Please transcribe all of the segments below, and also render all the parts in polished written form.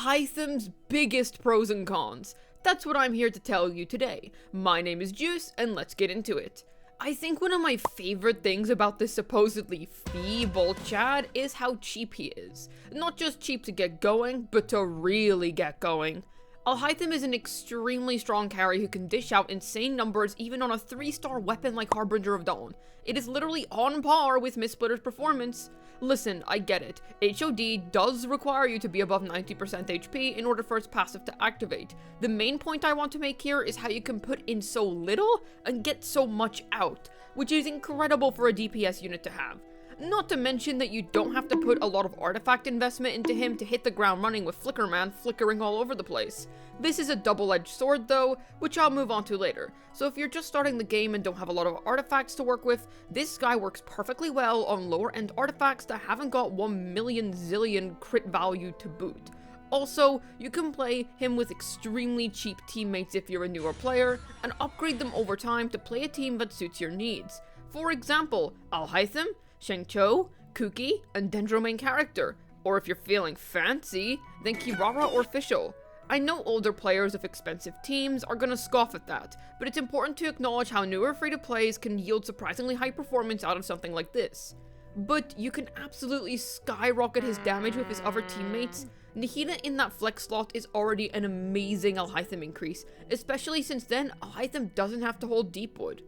Alhaitham's biggest pros and cons. That's what I'm here to tell you today. My name is Juice, and let's get into it. I think one of my favorite things about this supposedly feeble Chad is how cheap he is. Not just cheap to get going, but to really get going. Alhaitham is an extremely strong carry who can dish out insane numbers even on a 3-star weapon like Harbinger of Dawn. It is literally on par with Mistsplitter's performance. Listen, I get it. HOD does require you to be above 90% HP in order for its passive to activate. The main point I want to make here is how you can put in so little and get so much out, which is incredible for a DPS unit to have. Not to mention that you don't have to put a lot of artifact investment into him to hit the ground running with Flickerman flickering all over the place. This is a double-edged sword though, which I'll move on to later, so if you're just starting the game and don't have a lot of artifacts to work with, this guy works perfectly well on lower end artifacts that haven't got 1 million zillion crit value to boot. Also, you can play him with extremely cheap teammates if you're a newer player, and upgrade them over time to play a team that suits your needs. For example, Alhaitham, Shengqiu, Kuki, and Dendro main character. Or if you're feeling fancy, then Kirara or Fischl. I know older players of expensive teams are gonna scoff at that, but it's important to acknowledge how newer free-to-plays can yield surprisingly high performance out of something like this. But you can absolutely skyrocket his damage with his other teammates. Nihida in that flex slot is already an amazing Alhaitham increase, especially since then Alhaitham doesn't have to hold Deepwood.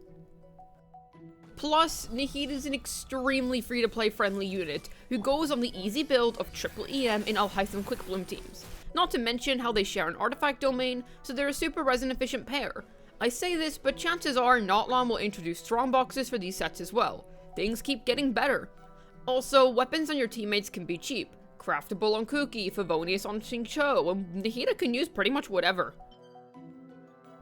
Plus, Nihida is an extremely free-to-play friendly unit who goes on the easy build of triple EM in Alhaitham Quick Bloom teams. Not to mention how they share an artifact domain, so they're a super resin efficient pair. I say this, but chances are Notlam will introduce strong boxes for these sets as well. Things keep getting better. Also, weapons on your teammates can be cheap. Craftable on Kuki, Favonius on Shengqiu, and Nihida can use pretty much whatever.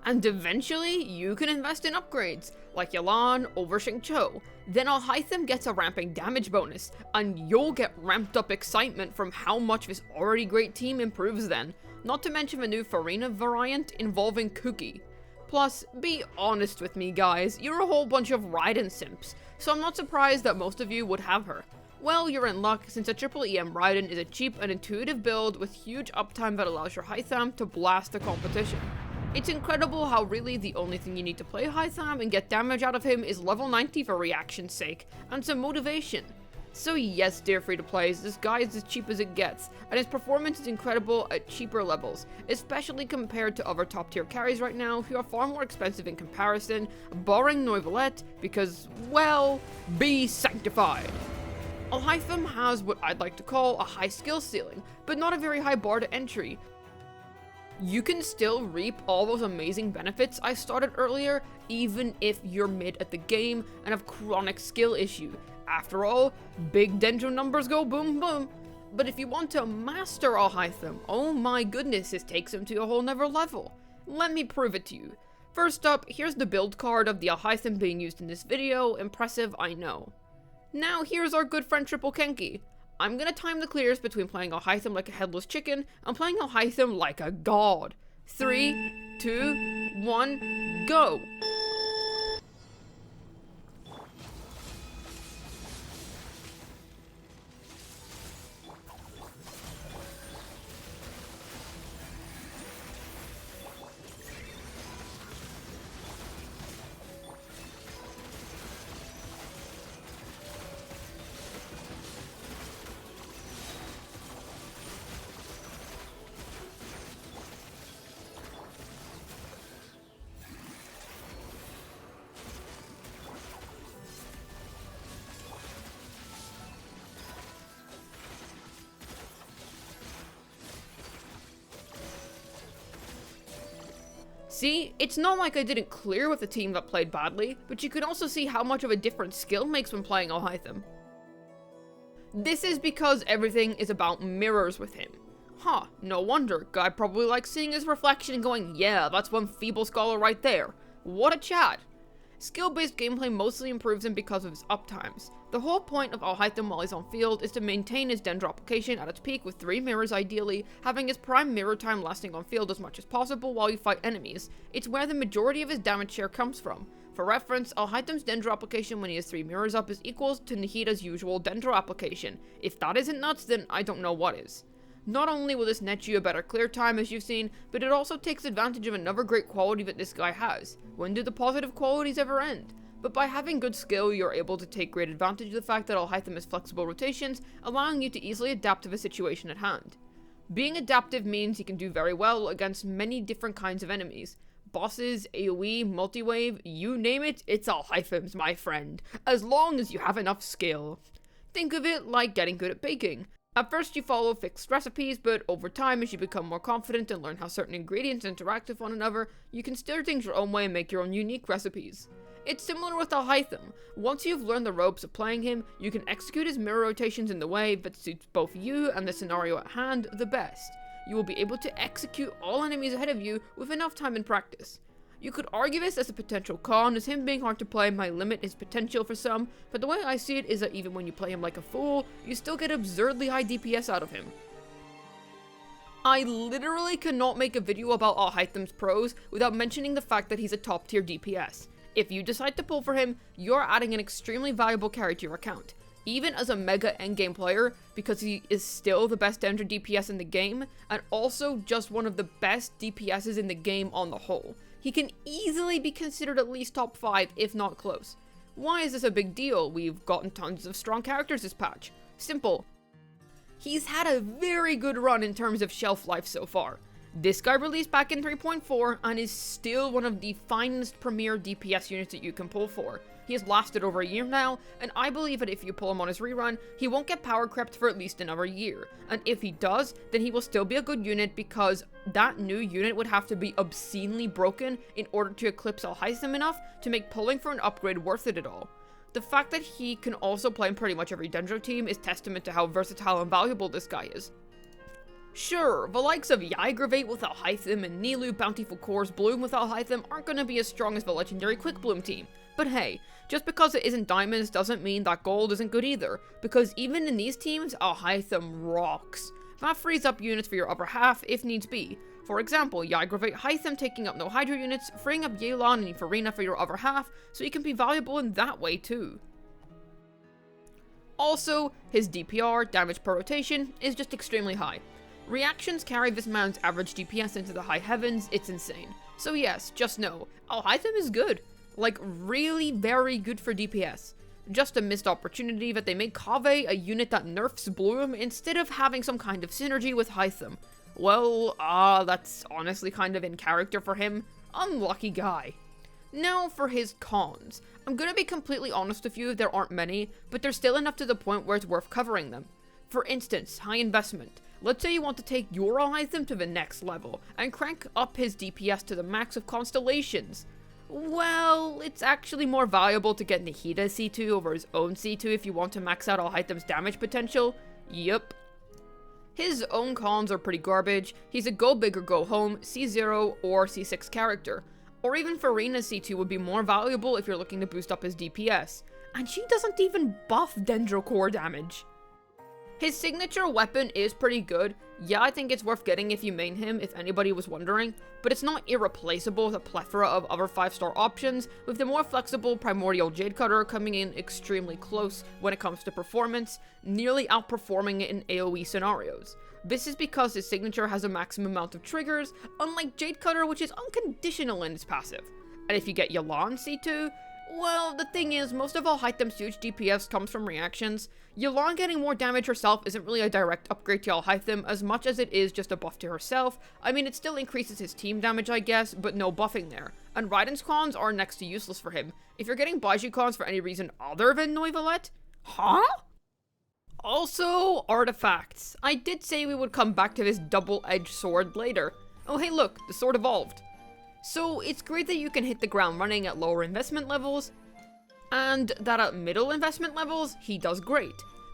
And eventually, you can invest in upgrades, like Yalan over Shengqiu. Then Alhaitham gets a ramping damage bonus, and you'll get ramped up excitement from how much this already great team improves then. Not to mention the new Farina variant involving Kuki. Plus, be honest with me guys, you're a whole bunch of Raiden simps, so I'm not surprised that most of you would have her. Well, you're in luck, since a triple EM Raiden is a cheap and intuitive build with huge uptime that allows your Alhaitham to blast the competition. It's incredible how really the only thing you need to play Alhaitham and get damage out of him is level 90 for reaction's sake, and some motivation. So yes, dear free-to-plays, this guy is as cheap as it gets, and his performance is incredible at cheaper levels, especially compared to other top-tier carries right now who are far more expensive in comparison, barring Noivellette, because, well, be sanctified. Alhaitham has what I'd like to call a high skill ceiling, but not a very high bar to entry. You can still reap all those amazing benefits I started earlier, even if you're mid at the game and have chronic skill issue. After all, big Dendro numbers go boom boom. But if you want to master Alhaitham, oh my goodness, this takes him to a whole nother level. Let me prove it to you. First up, here's the build card of the Alhaitham being used in this video. Impressive, I know. Now here's our good friend Triple Kenki. I'm gonna time the clears between playing Alhaitham like a headless chicken and playing Alhaitham like a god. 3, 2, 1, go! See, it's not like I didn't clear with a team that played badly, but you can also see how much of a difference skill makes when playing Alhaitham. This is because everything is about mirrors with him. Huh, no wonder, guy probably likes seeing his reflection and going, yeah, that's one feeble scholar right there. What a chat. Skill-based gameplay mostly improves him because of his uptimes. The whole point of Alhaitham while he's on field is to maintain his Dendro application at its peak with 3 mirrors ideally, having his prime mirror time lasting on field as much as possible while you fight enemies. It's where the majority of his damage share comes from. For reference, Alhaitham's Dendro application when he has 3 mirrors up is equals to Nihida's usual Dendro application. If that isn't nuts, then I don't know what is. Not only will this net you a better clear time as you've seen, but it also takes advantage of another great quality that this guy has. When do the positive qualities ever end? But by having good skill, you're able to take great advantage of the fact that Alhaitham has flexible rotations, allowing you to easily adapt to the situation at hand. Being adaptive means he can do very well against many different kinds of enemies. Bosses, AoE, multi-wave, you name it, it's Alhaitham's, my friend, as long as you have enough skill. Think of it like getting good at baking. At first you follow fixed recipes, but over time as you become more confident and learn how certain ingredients interact with one another, you can stir things your own way and make your own unique recipes. It's similar with Alhaitham. Once you've learned the ropes of playing him, you can execute his mirror rotations in the way that suits both you and the scenario at hand the best. You will be able to execute all enemies ahead of you with enough time and practice. You could argue this as a potential con, as him being hard to play might limit his potential for some, but the way I see it is that even when you play him like a fool, you still get absurdly high DPS out of him. I literally cannot make a video about Alhaitham's pros without mentioning the fact that he's a top tier DPS. If you decide to pull for him, you're adding an extremely valuable carry to your account. Even as a mega endgame player, because he is still the best Dendra DPS in the game, and also just one of the best DPSs in the game on the whole. He can easily be considered at least top 5, if not close. Why is this a big deal? We've gotten tons of strong characters this patch. Simple. He's had a very good run in terms of shelf life so far. This guy released back in 3.4 and is still one of the finest premier DPS units that you can pull for. He has lasted over a year now, and I believe that if you pull him on his rerun, he won't get power crept for at least another year. And if he does, then he will still be a good unit because that new unit would have to be obscenely broken in order to eclipse Alhaitham enough to make pulling for an upgrade worth it at all. The fact that he can also play in pretty much every Dendro team is testament to how versatile and valuable this guy is. Sure, the likes of Yigravate with Alhaitham and Nilu Bountiful Core's Bloom with Alhaitham aren't going to be as strong as the legendary Quick Bloom team. But hey, just because it isn't diamonds doesn't mean that gold isn't good either, because even in these teams, Alhaitham rocks. That frees up units for your other half if needs be. For example, Yigravate Hytham taking up no Hydra units, freeing up Yelan and Farina for your other half, so he can be valuable in that way too. Also, his DPR, damage per rotation, is just extremely high. Reactions carry this man's average DPS into the high heavens, it's insane. So yes, just know, Alhaitham is good. Like, really very good for DPS. Just a missed opportunity that they made Kaveh a unit that nerfs Bloom instead of having some kind of synergy with Hytham. Well, that's honestly kind of in character for him. Unlucky guy. Now for his cons. I'm gonna be completely honest with you, there aren't many, but they're still enough to the point where it's worth covering them. For instance, high investment. Let's say you want to take your Alhaitham to the next level, and crank up his DPS to the max of Constellations. Well, it's actually more valuable to get Nahida C2 over his own C2 if you want to max out Alhaitham's damage potential. Yup. His own cons are pretty garbage. He's a go big or go home, C0 or C6 character. Or even Farina's C2 would be more valuable if you're looking to boost up his DPS. And she doesn't even buff Dendro core damage. His signature weapon is pretty good. Yeah, I think it's worth getting if you main him, if anybody was wondering, but it's not irreplaceable with a plethora of other 5-star options, with the more flexible Primordial Jade Cutter coming in extremely close when it comes to performance, nearly outperforming it in AoE scenarios. This is because his signature has a maximum amount of triggers, unlike Jade Cutter, which is unconditional in its passive. And if you get Yelan C2, well, the thing is, most of Alhaitham's huge DPS comes from reactions. Yelan getting more damage herself isn't really a direct upgrade to Alhaitham as much as it is just a buff to herself. I mean, it still increases his team damage, I guess, but no buffing there. And Raiden's cons are next to useless for him. If you're getting Baiju cons for any reason other than Noivalette, huh? Also, artifacts. I did say we would come back to this double-edged sword later. Oh hey look, the sword evolved. So it's great that you can hit the ground running at lower investment levels, and that at middle investment levels, he does great.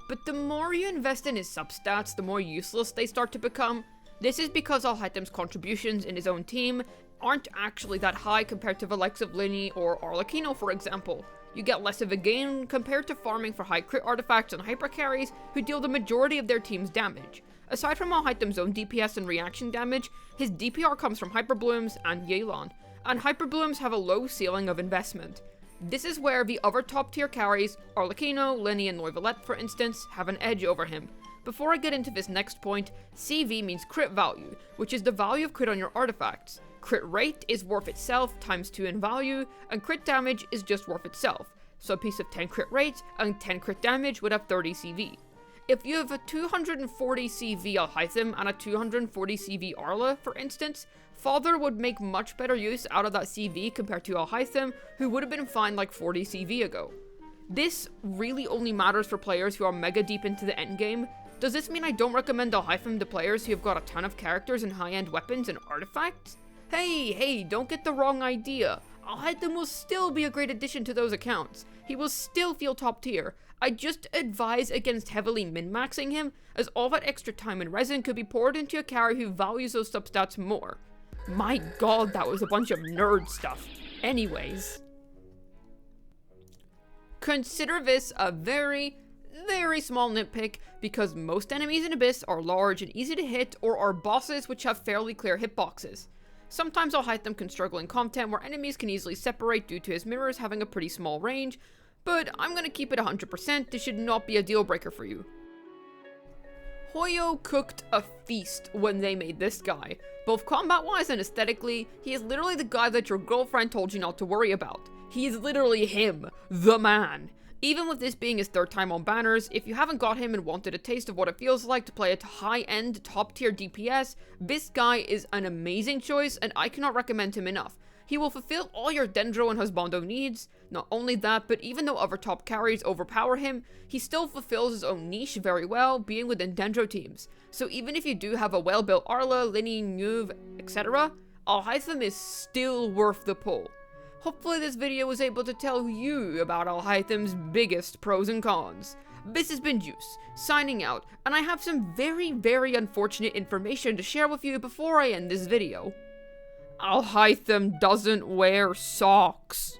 But the more you invest in his substats, the more useless they start to become. This is because Alhaitham's contributions in his own team aren't actually that high compared to the likes of Lini or Arlecchino, for example. You get less of a gain compared to farming for high crit artifacts and hyper carries who deal the majority of their team's damage. Aside from Alhaitham's own DPS and reaction damage, his DPR comes from Hyper Blooms and Yelan, and Hyper Blooms have a low ceiling of investment. This is where the other top tier carries, Arlecchino, Lini, and Noivalette for instance, have an edge over him. Before I get into this next point, CV means crit value, which is the value of crit on your artifacts. Crit rate is worth itself times 2 in value, and crit damage is just worth itself. So a piece of 10 crit rate and 10 crit damage would have 30 CV. If you have a 240 CV Alhaitham and a 240 CV Arla, for instance, Father would make much better use out of that CV compared to Alhaitham, who would have been fine like 40 CV ago. This really only matters for players who are mega deep into the endgame. Does this mean I don't recommend Alhaitham to players who have got a ton of characters and high-end weapons and artifacts? Hey, don't get the wrong idea. Alhaitham will still be a great addition to those accounts. He will still feel top tier. I just advise against heavily min-maxing him, as all that extra time and resin could be poured into a carry who values those substats more. My god, that was a bunch of nerd stuff. Anyways. Consider this a very small nitpick, because most enemies in Abyss are large and easy to hit, or are bosses which have fairly clear hitboxes. Sometimes Alhaitham can struggle in content where enemies can easily separate due to his mirrors having a pretty small range, but I'm gonna keep it 100%, this should not be a deal breaker for you. Hoyo cooked a feast when they made this guy. Both combat-wise and aesthetically, he is literally the guy that your girlfriend told you not to worry about. He is literally him, the man. Even with this being his 3rd time on banners, if you haven't got him and wanted a taste of what it feels like to play a high-end, top-tier DPS, this guy is an amazing choice and I cannot recommend him enough. He will fulfill all your Dendro and Husbando needs. Not only that, but even though other top carries overpower him, he still fulfills his own niche very well, being within Dendro teams. So even if you do have a well-built Arla, Linny, Nuve, etc., Alhaitham is still worth the pull. Hopefully this video was able to tell you about Alhaitham's biggest pros and cons. This has been Juice, signing out, and I have some very unfortunate information to share with you before I end this video. Alhaitham doesn't wear socks.